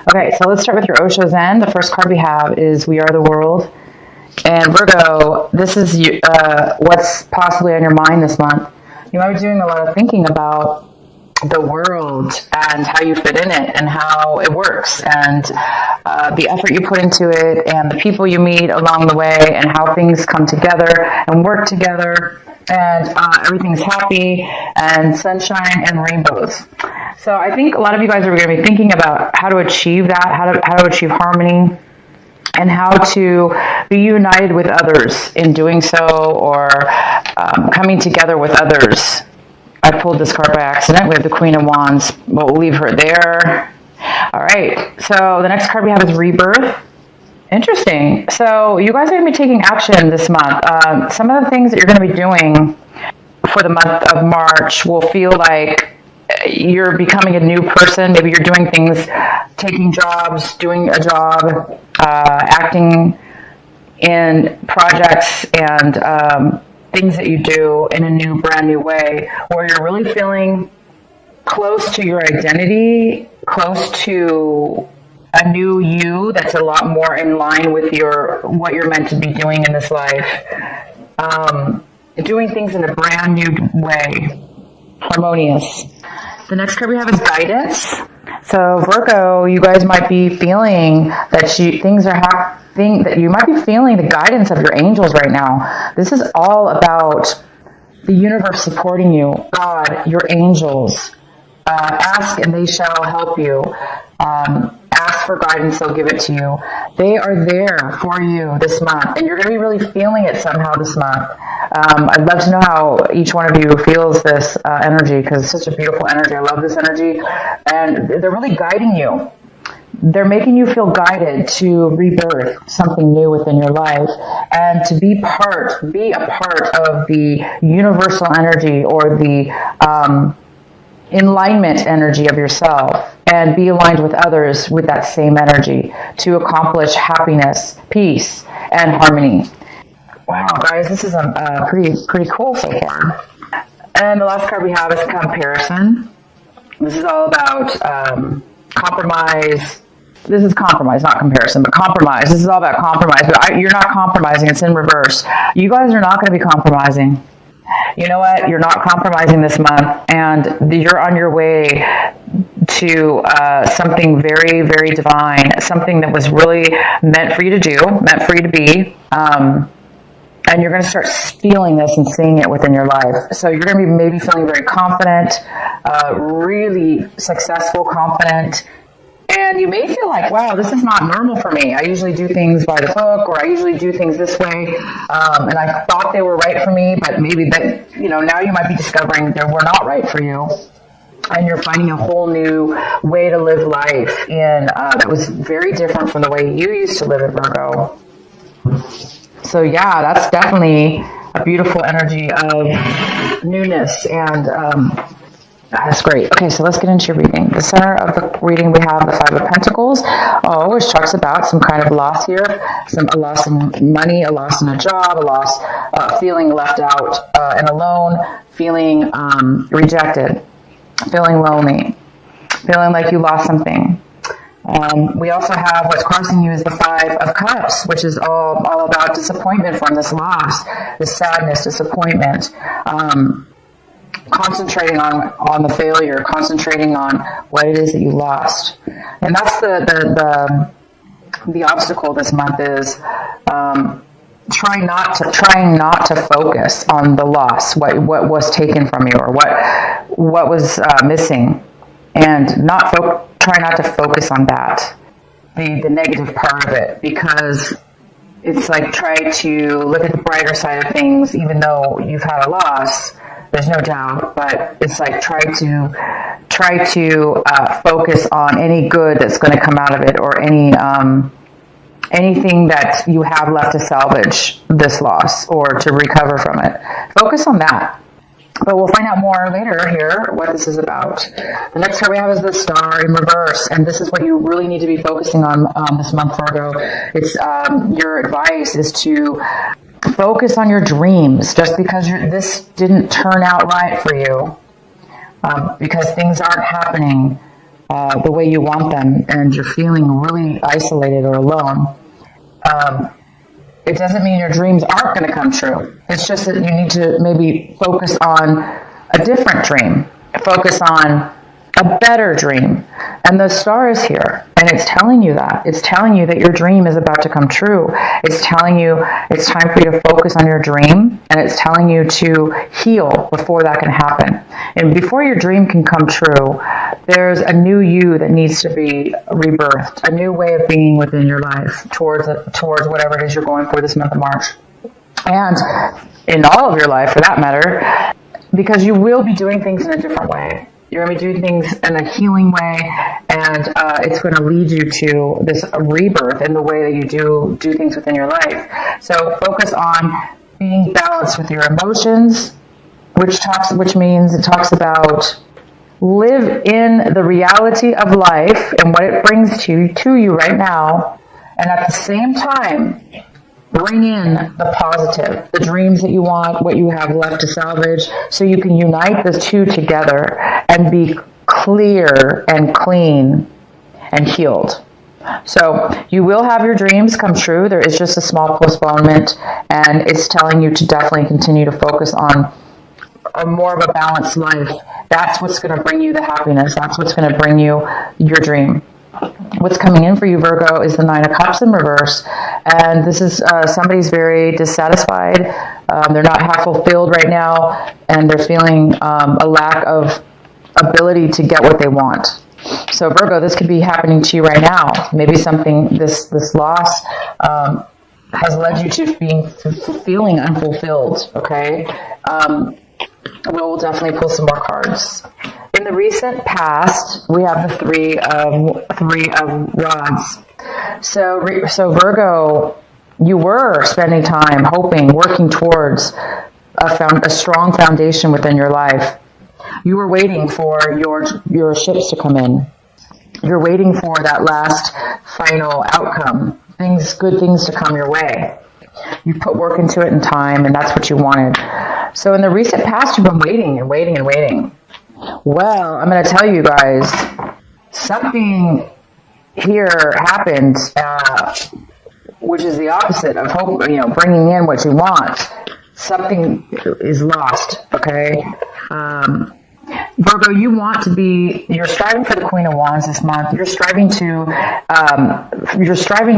Okay, so let's start with your Osho Zen. The first card we have is We Are the World. And Virgo, this is what's possibly on your mind this month. You might be doing a lot of thinking about the world and how you fit in it and how it works and the effort you put into it and the people you meet along the way and how things come together and work together and everything's happy and sunshine and rainbows. So I think a lot of you guys are going to be thinking about how to achieve that, how to achieve harmony, and how to be united with others in doing so, or coming together with others. I pulled this card by accident. We have the Queen of Wands, but we'll leave her there. All right, so the next card we have is Rebirth. Interesting. So you guys are going to be taking action this month. Some of the things that you're going to be doing for the month of March will feel like you're becoming a new person. Maybe you're doing things, taking jobs, doing a job, acting in projects and things that you do in a new, brand new way, where you're really feeling close to your identity, close to a new you that's a lot more in line with what you're meant to be doing in this life. Doing things in a brand new way, harmonious. The next card we have is Guidance. So Virgo, you guys might be feeling that you might be feeling the guidance of your angels right now. This is all about the universe supporting you, God, your angels. Ask and they shall help you. Ask for guidance, they'll give it to you. They are there for you this month, and you're going to be really feeling it somehow this month. I'd love to know how each one of you feels this energy, because it's such a beautiful energy. I love this energy, and they're really guiding you. They're making you feel guided to rebirth something new within your life and to be a part of the universal energy, or the alignment energy of yourself, and be aligned with others with that same energy to accomplish happiness, peace, and harmony. Wow, guys, this is pretty cool so far. And the last card we have is Comparison. This is all about compromise. This is compromise, not comparison, but compromise. This is all about compromise, but you're not compromising. It's in reverse. You guys are not going to be compromising. You know what? You're not compromising this month, and you're on your way to something very, very divine, something that was really meant for you to do, meant for you to be, and you're going to start feeling this and seeing it within your life. So you're going to be maybe feeling very confident, really successful, confident. And you may feel like, wow, this is not normal for me. I usually do things by the book, or I usually do things this way. And I thought they were right for me, but maybe that, now you might be discovering they were not right for you. And you're finding a whole new way to live life that was very different from the way you used to live it, Virgo. So yeah, that's definitely a beautiful energy of newness, and that's great. Okay, so let's get into your reading. The center of the reading, we have the Five of Pentacles, which talks about some kind of loss here, a loss in money, a loss in a job, a loss, feeling left out and alone, feeling rejected, feeling lonely, feeling like you lost something. We also have what's crossing you is the Five of Cups, which is all about disappointment from this loss, this sadness, disappointment. Concentrating on the failure, concentrating on what it is that you lost. And that's the obstacle this month is trying not to focus on the loss, what was taken from you, or what was missing, and try not to focus on that, the negative part of it, because it's like try to look at the brighter side of things, even though you've had a loss. There's no doubt, but it's like try to focus on any good that's going to come out of it, or anything that you have left to salvage this loss or to recover from it. Focus on that. But we'll find out more later here what this is about. The next card we have is the Star in reverse, and this is what you really need to be focusing on this month, Virgo. It's your advice is to focus on your dreams. Just because this didn't turn out right for you, because things aren't happening the way you want them, and you're feeling really isolated or alone, it doesn't mean your dreams aren't going to come true. It's just that you need to maybe focus on a different dream. Focus on a better dream. And the star is here, and it's telling you that. It's telling you that your dream is about to come true. It's telling you it's time for you to focus on your dream, and it's telling you to heal before that can happen. And before your dream can come true, there's a new you that needs to be rebirthed, a new way of being within your life towards whatever it is you're going for this month of March. And in all of your life, for that matter, because you will be doing things in a different way. You're going to be doing things in a healing way, and it's going to lead you to this rebirth in the way that you do things within your life. So focus on being balanced with your emotions, which means it talks about live in the reality of life and what it brings to you right now, and at the same time, bring in the positive, the dreams that you want, what you have left to salvage, so you can unite the two together and be clear and clean and healed. So you will have your dreams come true. There is just a small postponement, and it's telling you to definitely continue to focus on a more of a balanced life. That's what's going to bring you the happiness. That's what's going to bring you your dream. What's coming in for you, Virgo, is the Nine of Cups in reverse. And this is somebody's very dissatisfied. They're not half fulfilled right now, and they're feeling a lack of ability to get what they want. So Virgo, this could be happening to you right now. Maybe something, this loss has led you to feeling unfulfilled, okay? We'll definitely pull some more cards. In the recent past, we have the three of rods. So Virgo, you were spending time hoping, working towards a strong foundation within your life. You were waiting for your ships to come in. You're waiting for that last final outcome. Good things to come your way. You put work into it in time, and that's what you wanted. So in the recent past, you've been waiting and waiting and waiting. Well, I'm going to tell you guys, something here happened, which is the opposite of hope, bringing in what you want. Something is lost, okay? Virgo, you're striving for the Queen of Wands this month. You're striving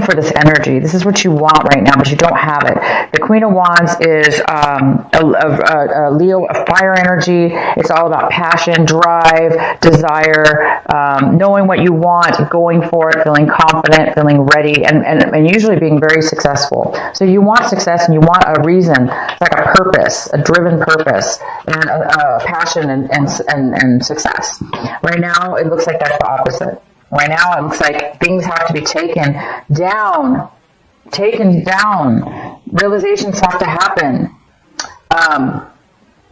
for this energy. This is what you want right now, but you don't have it. The Queen of Wands is a Leo, a fire energy. It's all about passion, drive, desire, knowing what you want, going for it, feeling confident, feeling ready, and usually being very successful. So you want success, and you want a reason, like a purpose, a driven purpose, and a passion and success. Right now, it looks like that's the opposite. Right now, it looks like things have to be taken down. Realizations have to happen.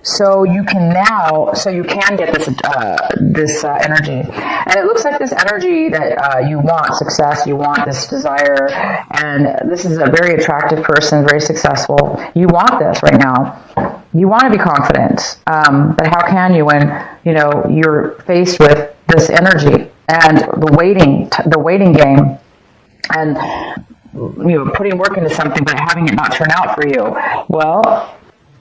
So you can get this energy. And it looks like this energy that you want success, you want this desire, and this is a very attractive person, very successful. You want this right now. You want to be confident, but how can you when you're faced with this energy and the waiting game, and putting work into something but having it not turn out for you? Well,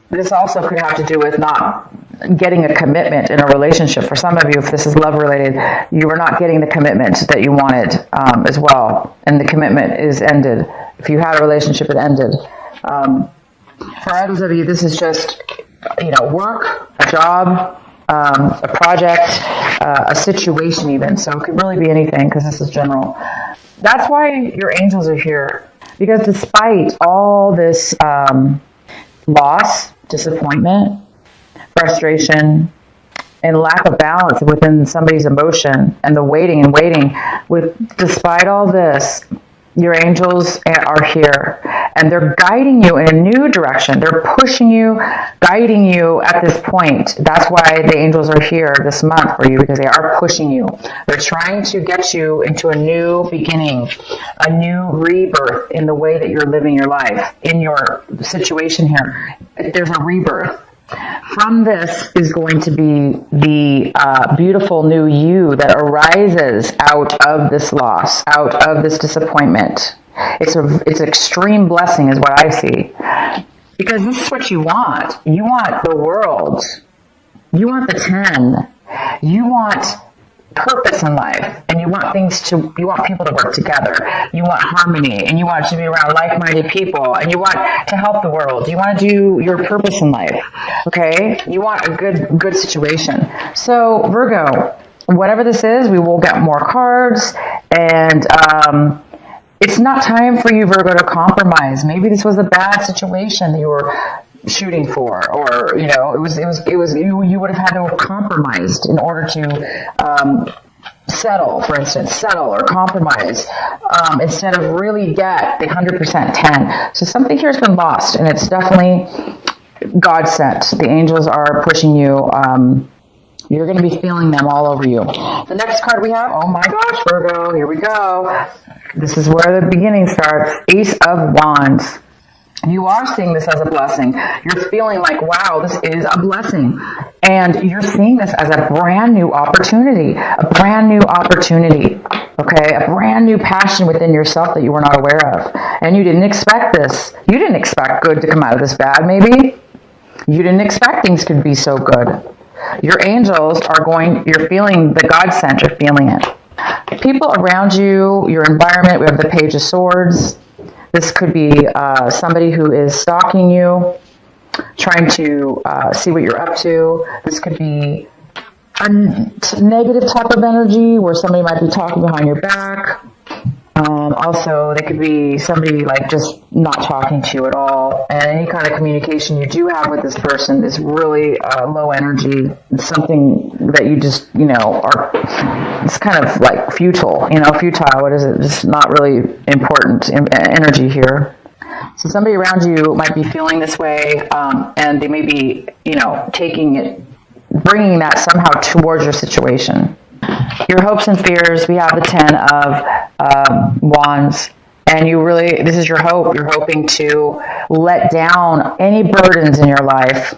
this also could have to do with not getting a commitment in a relationship. For some of you, if this is love related, you are not getting the commitment that you wanted as well, and the commitment is ended. If you had a relationship, it ended. For others of you, this is just, work, a job, a project, a situation even. So it could really be anything, because this is general. That's why your angels are here. Because despite all this loss, disappointment, frustration, and lack of balance within somebody's emotion, and the waiting, despite all this, your angels are here, and they're guiding you in a new direction. They're pushing you, guiding you at this point. That's why the angels are here this month for you, because they are pushing you. They're trying to get you into a new beginning, a new rebirth in the way that you're living your life. In your situation here, there's a rebirth. From this is going to be the beautiful new you that arises out of this loss, out of this disappointment. It's an extreme blessing is what I see. Because this is what you want. You want the world. You want the 10. You want purpose in life, and you want people to work together. You want harmony, and you want to be around like-minded people, and you want to help the world. You want to do your purpose in life. Okay? You want a good situation. So Virgo, whatever this is, we will get more cards, and it's not time for you, Virgo, to compromise. Maybe this was a bad situation that you were shooting for, or you would have had to have compromised in order to settle or compromise instead of really get the 100% 10. So something here has been lost, and it's definitely God sent. The angels are pushing you. You're going to be feeling them all over you. The next card we have, oh my gosh, Virgo, here we go. This is where the beginning starts. Ace of Wands. You are seeing this as a blessing. You're feeling like, wow, this is a blessing. And you're seeing this as a brand new opportunity. A brand new opportunity. Okay? A brand new passion within yourself that you were not aware of. And you didn't expect this. You didn't expect good to come out of this bad, maybe. You didn't expect things could be so good. Your angels you're feeling the God sent, you're feeling it. People around you, your environment, we have the Page of Swords. This could be somebody who is stalking you, trying to see what you're up to. This could be a negative type of energy where somebody might be talking behind your back. Also, they could be somebody like just not talking to you at all. And any kind of communication you do have with this person is really low energy. It's something that you just, it's kind of like futile. Futile, what is it? Just not really important energy here. So somebody around you might be feeling this way, and they may be, bringing that somehow towards your situation. Your hopes and fears, we have the 10 of Wands, and this is your hope. You're hoping to let down any burdens in your life,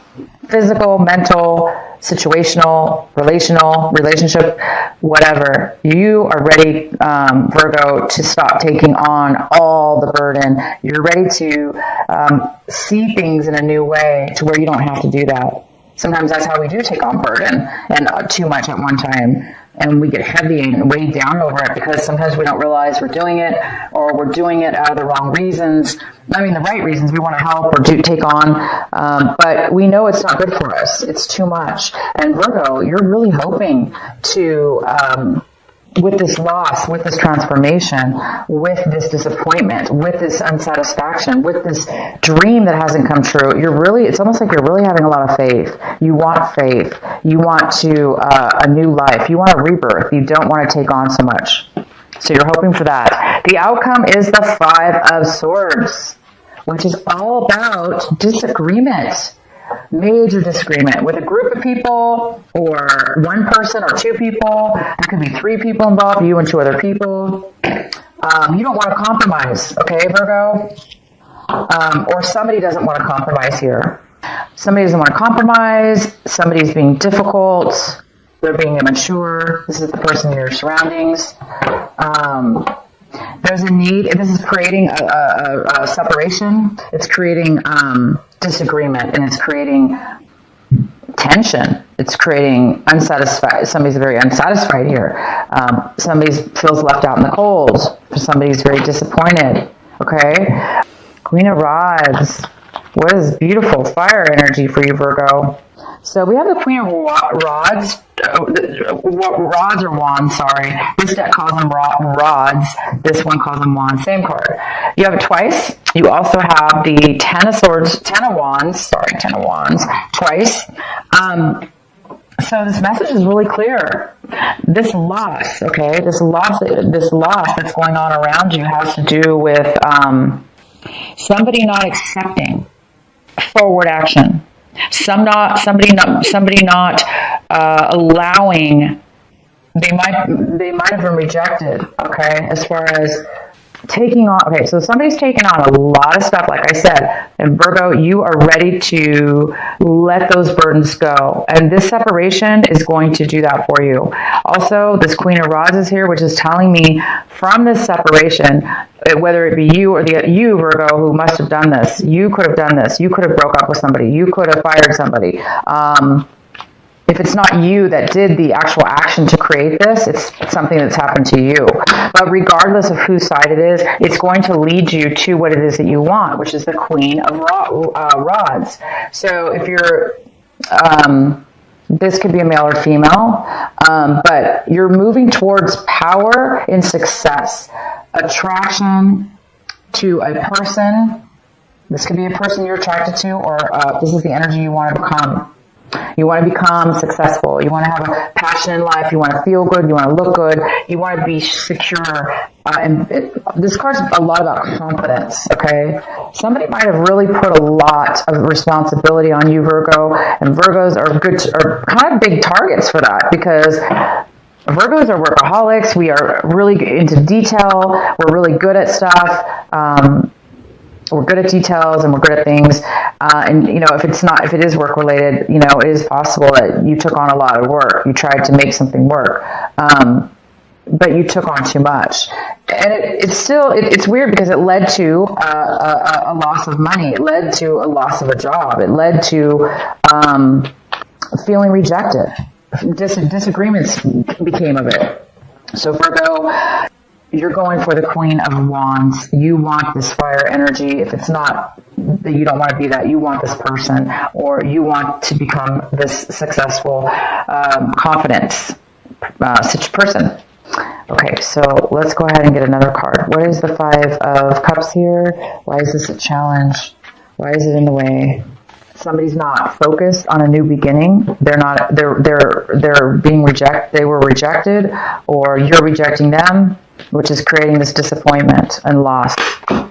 physical, mental, situational, relationship, whatever. You are ready, Virgo, to stop taking on all the burden. You're ready to see things in a new way to where you don't have to do that. Sometimes that's how we do take on burden and too much at one time. And we get heavy and weighed down over it because sometimes we don't realize we're doing it, or we're doing it out of the wrong reasons. I mean, the right reasons. We want to help or take on, but we know it's not good for us. It's too much. And Virgo, you're really hoping to, with this loss, with this transformation, with this disappointment, with this unsatisfaction, with this dream that hasn't come true, it's almost like you're really having a lot of faith. You want faith. You want a new life. You want a rebirth. You don't want to take on so much. So you're hoping for that. The outcome is the 5 of Swords, which is all about disagreement. Major disagreement with a group of people, or one person or 2 people. There could be 3 people involved, you and 2 other people. You don't want to compromise, okay, Virgo? Or somebody doesn't want to compromise here. Somebody doesn't want to compromise. Somebody's being difficult. They're being immature. This is the person in your surroundings. There's a need. This is creating a separation. It's creating disagreement, and it's creating tension. It's creating unsatisfied. Somebody's very unsatisfied here. Somebody feels left out in the cold. Somebody's very disappointed. Okay, Queen of Rods. What is beautiful fire energy for you, Virgo? So we have the Queen of Rods. Rods or wands, sorry. This deck calls them rods. This one calls them wands. Same card. You have it twice. You also have the 10 of Swords, 10 of Wands, twice. So this message is really clear. This loss, okay, this loss that's going on around you has to do with somebody not accepting forward action. Somebody not allowing. They might have been rejected. Okay, as far as taking on, okay, so somebody's taking on a lot of stuff, like I said, and Virgo, you are ready to let those burdens go. And this separation is going to do that for you. Also, this Queen of Rods is here, which is telling me from this separation, whether it be you or you, Virgo, who must have done this, you could have done this, you could have broke up with somebody, you could have fired somebody. If it's not you that did the actual action to create this, it's something that's happened to you. But regardless of whose side it is, it's going to lead you to what it is that you want, which is the Queen of Rods. So if you're, this could be a male or female, but you're moving towards power and success, attraction to a person. This could be a person you're attracted to, or this is the energy you want to become. You want to become successful. You want to have a passion in life. You want to feel good. You want to look good. You want to be secure. This card's a lot about confidence, okay? Somebody might have really put a lot of responsibility on you, Virgo, and Virgos are kind of big targets for that, because Virgos are workaholics. We are really into detail. We're really good at stuff. We're good at details and we're good at things. And, you know, if it is work related, you know, it is possible that you took on a lot of work. You tried to make something work. But you took on too much. And it's weird because it led to a loss of money. It led to a loss of a job. It led to feeling rejected. Disagreements became of it. So Virgo, you're going for the Queen of Wands. You want this fire energy. If it's not that you don't want to be that, you want this person, or you want to become this successful, confident such person. Okay, so let's go ahead and get another card. What is the Five of Cups here? Why is this a challenge? Why is it in the way? Somebody's not focused on a new beginning. They're being rejected. They were rejected, or you're rejecting them, which is creating this disappointment and loss.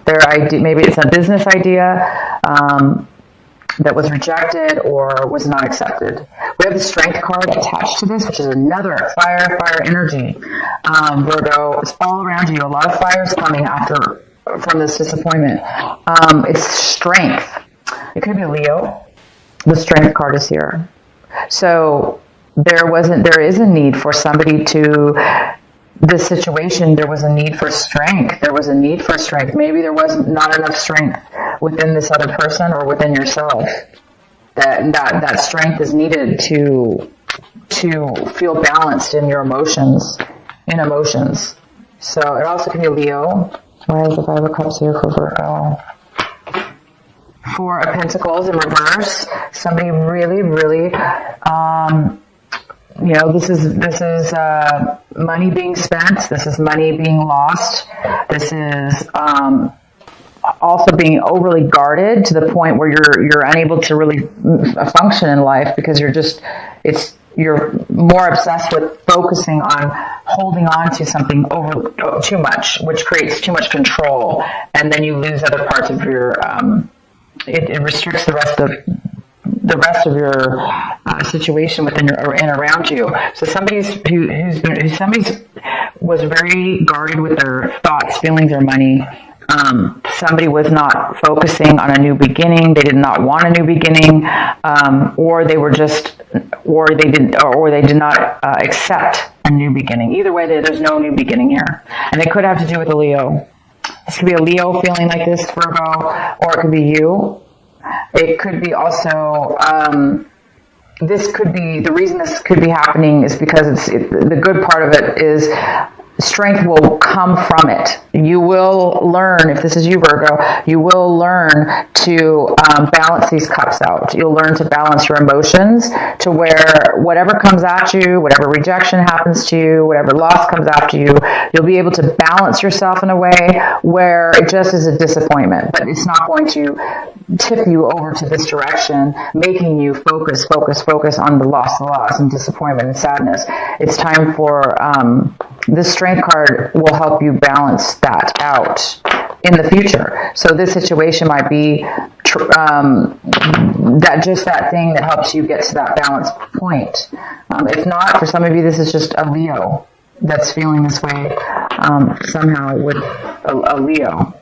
Their idea, maybe it's a business idea that was rejected or was not accepted. We have the Strength card attached to this, which is another fire energy. Virgo, it's all around you. A lot of fire is coming from this disappointment. It's strength. It could be Leo. The Strength card is here. So there is a need for somebody to, this situation, there was a need for strength. There was a need for strength. Maybe there was not enough strength within this other person or within yourself. That strength is needed to feel balanced in your emotions. So it also can be Leo. Why is the Five of Cups here for Virgo? Four of Pentacles in reverse. Somebody really, really, you know, this is money being spent. This is money being lost. This is also being overly guarded to the point where you're unable to really function in life, because you're more obsessed with focusing on holding on to something too much, which creates too much control, and then you lose other parts of your. It restricts the rest of your situation within and around you. So somebody was very guarded with their thoughts, feelings, or money. Somebody was not focusing on a new beginning. They did not want a new beginning, or they did not accept a new beginning. Either way, there's no new beginning here, and it could have to do with a Leo. This could be a Leo feeling like this, Virgo, or it could be you. It could be also, this could be, the reason this could be happening is because the good part of it is strength will come from it. You will learn, if this is you, Virgo, you will learn to balance these cups out. You'll learn to balance your emotions to where whatever comes at you, whatever rejection happens to you, whatever loss comes after you, you'll be able to balance yourself in a way where it just is a disappointment, but it's not going to tip you over to this direction, making you focus on the loss and disappointment and sadness. It's time for this Strength card will help you balance that out in the future. So this situation might be that thing that helps you get to that balance point. If not, for some of you, this is just a Leo that's feeling this way. somehow with a Leo.